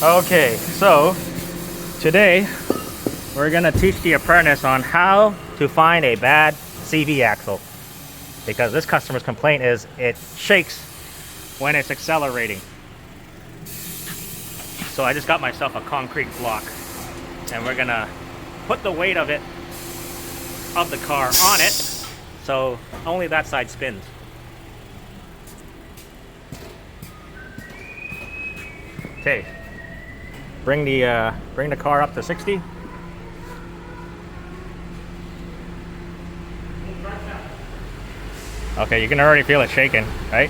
Okay, so today we're gonna teach the apprentice on how to find a bad CV axle, because this customer's complaint is it shakes when it's accelerating. So I just got myself a concrete block and we're gonna put the weight of the car on it so only that side spins. Okay, bring the car up to 60. Okay, you can already feel it shaking, right?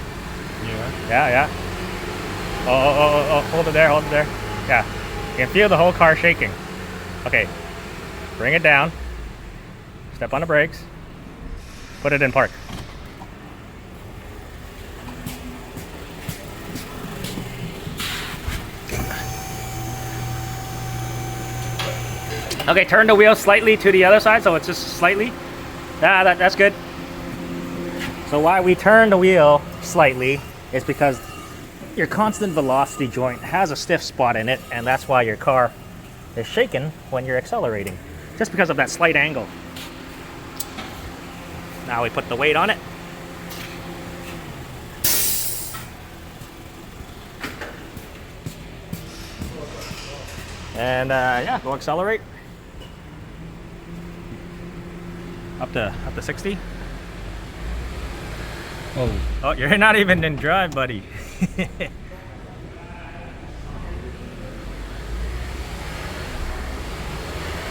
Yeah. Oh, hold it there. Yeah, you can feel the whole car shaking. Okay, bring it down, step on the brakes, put it in park. Okay, turn the wheel slightly to the other side, so it's just slightly. That's good. So why we turn the wheel slightly is because your constant velocity joint has a stiff spot in it, and that's why your car is shaking when you're accelerating, just because of that slight angle. Now we put the weight on it. And yeah, go accelerate. Up to 60. Oh, you're not even in drive, buddy.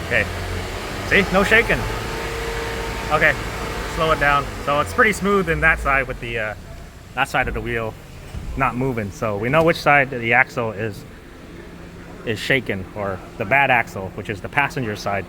Okay, see, no shaking. Okay, slow it down. So it's pretty smooth in that side with the that side of the wheel not moving. So we know which side the axle is shaking, or the bad axle, which is the passenger side.